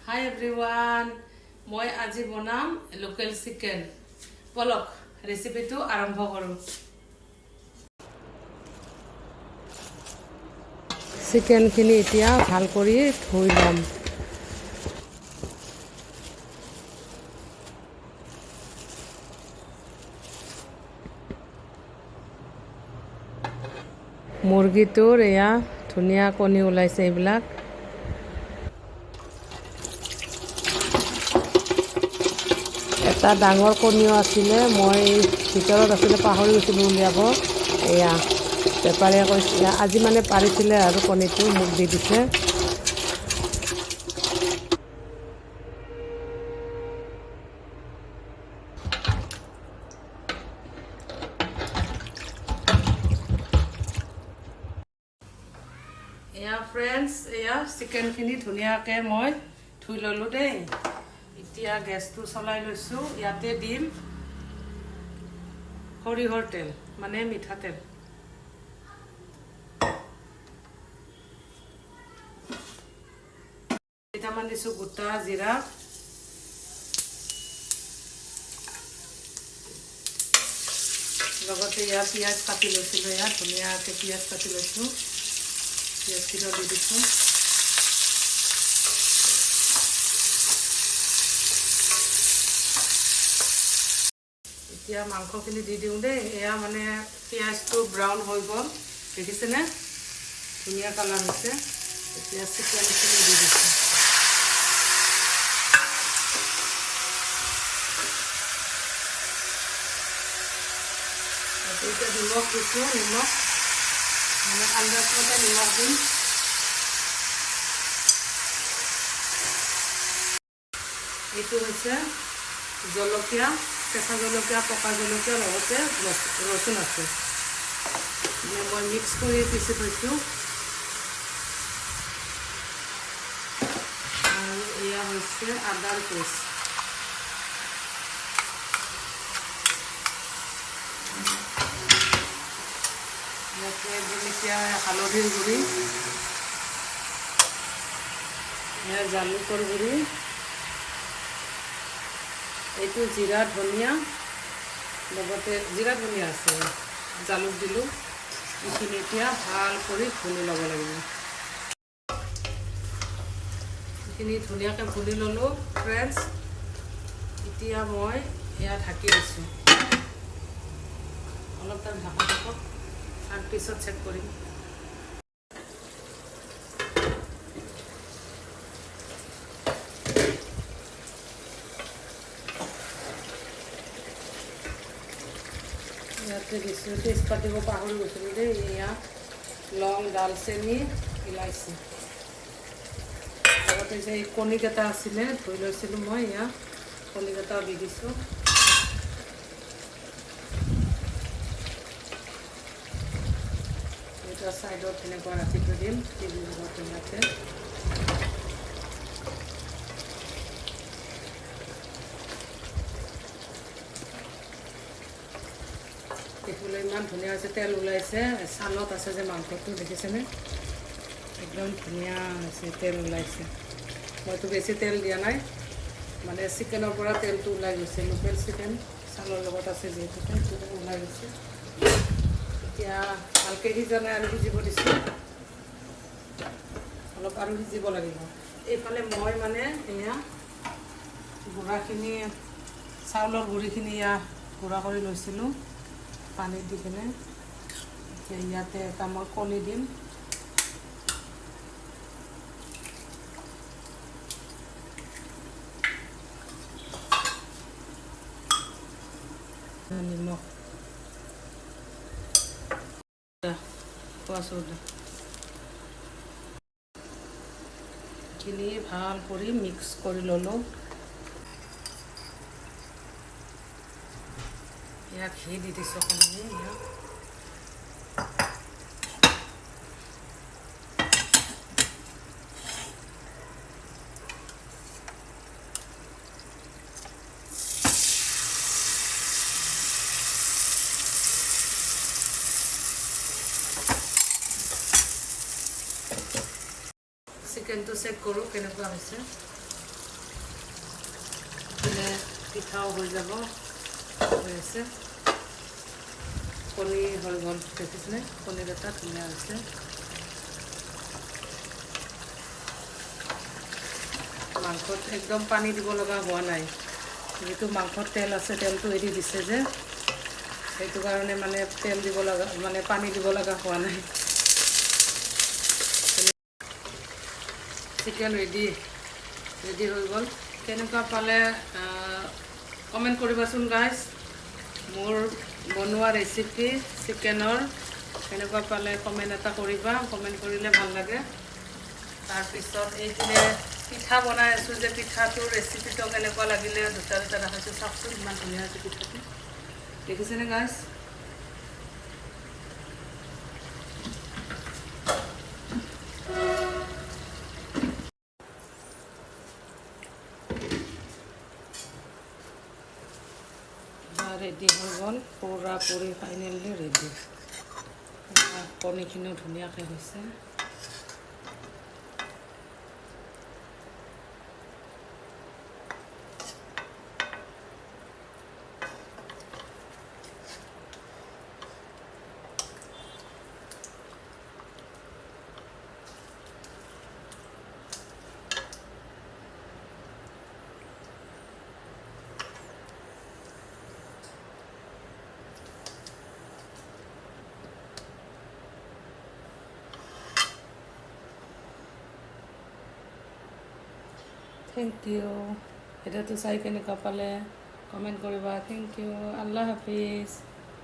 Hi everyone, মই আজি বনাম লোকেল চিকেন। বলক ৰেচিপিটো আৰম্ভ কৰোঁ। চিকেনখিনি এতিয়া ভাল কৰি ধুই ল'ম। মুৰ্গীটোৰ এয়া ধুনীয়া কণী ওলাইছে এইবিলাক। এটা ডাঙৰ কণীও আছিলে, মই ভিতৰত আছিলে পাহৰি গৈছিলোঁ উলিয়াব। এয়া বেপাৰীয়ে কৈছিলে আজি মানে পাৰিছিলে আৰু কণীটো মোক দি দিছে। এয়া ফ্ৰেণ্ডছ, এয়া চিকেনখিনি ধুনীয়াকৈ মই ধুই ল'লোঁ দেই। এতিয়া গেছটো চলাই লৈছোঁ। ইয়াতে দিম সৰিয়হৰ তেল, মানে মিঠাতেল। কেইটামান দিছোঁ গোটা জিৰা, লগতে ইয়াত পিঁয়াজ কাটি লৈছিলোঁ। ইয়াত ধুনীয়াকৈ পিঁয়াজ কাটি লৈছোঁ। পিঁয়াজকেইটা দি দিছোঁ। এতিয়া মাংসখিনি দি দিওঁ দেই। এয়া মানে পিঁয়াজটো ব্ৰাউন হৈ গ'ল, দেখিছেনে? ধুনীয়া কালাৰ হৈছে। এতিয়া চিকেনখিনি দি দিছোঁ। এতিয়া নিমখ দিছোঁ, নিমখ মানে আন্দাজমতে নিমখ দিম। এইটো হৈছে জলকীয়া, কেঁচা জলকীয়া, পকা জলকীয়া, লগতে ৰচুন আছে। মই মিক্স কৰি পিচি থৈছোঁ। আৰু এয়া হৈছে আদাৰ পেষ্ট। ইয়াতে জলকীয়া, হালধিৰ গুড়ি, এয়া জালুকৰ গুড়ি, এইটো জিৰা ধনিয়া, লগতে জিৰা ধনিয়া আছে, জালুক দিলোঁ। এইখিনি এতিয়া ভাল কৰি ভুনি ল'ব লাগিব। এইখিনি ধুনীয়াকৈ ভুনি ল'লোঁ ফ্ৰেণ্ডছ। এতিয়া মই এয়া ঢাকি দিছোঁ। অলপ টাইম ঢাকা থাকক, তাৰপিছত চেক কৰিম। ইয়াতে দিছোঁ, তেজপাত দিব পাহৰি গৈছিলোঁ দেই। এয়া লং, ডালচেনি, ইলাইচি, লগতে যে এই কণীকেইটা আছিলে ধুই লৈছিলোঁ মই, এয়া কণীকেইটাও দি দিছোঁ। এটা ছাইডত তেনেকুৱা ৰাখি থৈ দিম, টিভিৰ লগত ধুনীয়াকৈ। দেখিবলৈ ইমান ধুনীয়া হৈছে, তেল ওলাইছে। ছালত আছে যে মাংসটো, দেখিছেনে? একদম ধুনীয়া হৈছে, তেল ওলাইছে। মইতো বেছি তেল দিয়া নাই, মানে চিকেনৰ পৰা তেলটো ওলাই গৈছে। লোকেল চিকেন ছালৰ লগত আছে যিহেতু, তেলটো ওলাই গৈছে। এতিয়া ভালকৈ সিজা নাই, আৰু সিজিব দিছোঁ। অলপ আৰু সিজিব লাগিব। এইফালে মই মানে এয়া গুড়াখিনি, চাউলৰ গুড়িখিনি এয়া গুড়া কৰি লৈছিলোঁ পানীত দি কিনে। এতিয়া ইয়াতে এটা মই কণী দিম। নিমখ, খোৱা চৌদা, এইখিনি ভাল কৰি মিক্স কৰি ল'লোঁ। ইয়াত ঘি দি দিছোঁ অকণমান। চিকেনটো চেক কৰোঁ কেনেকুৱা হৈছে। ইপিনে পিঠাও হৈ যাব হৈ আছে কণী হৈ গ'ল দেখিছেনে কণীৰ এটা ধুনীয়া হৈছে মাংসত একদম পানী দিব লগা হোৱা নাই যেটো মাংসত তেল আছে তেলটো এৰি দিছে যে সেইটো কাৰণে মানে তেল দিব লগা মানে পানী দিব লগা হোৱা নাই চিকেন ৰেডি হৈ গ'ল কেনেকুৱা পালে কমেণ্ট কৰিবাচোন গাইজ মোৰ বনোৱা ৰেচিপি চিকেনৰ কেনেকুৱা পালে কমেণ্ট এটা কৰিবা কমেণ্ট কৰিলে ভাল লাগে তাৰপিছত এইপিনে পিঠা বনাই আছোঁ যে পিঠাটোৰ ৰেচিপিটো কেনেকুৱা লাগিলে দুটা দেখাইছোঁ চাওকচোন ইমান ধুনীয়া হৈছে পিঠাটো দেখিছেনে গাইজ ৰেডি হৈ গ'ল পুৰা পুৰি ফাইনেলি ৰেডি কণীখিনিও ধুনীয়াকৈ হৈছে Thank you. Itu tuh saya kini kapalnya komen koriba. Thank you. Allah Hafiz.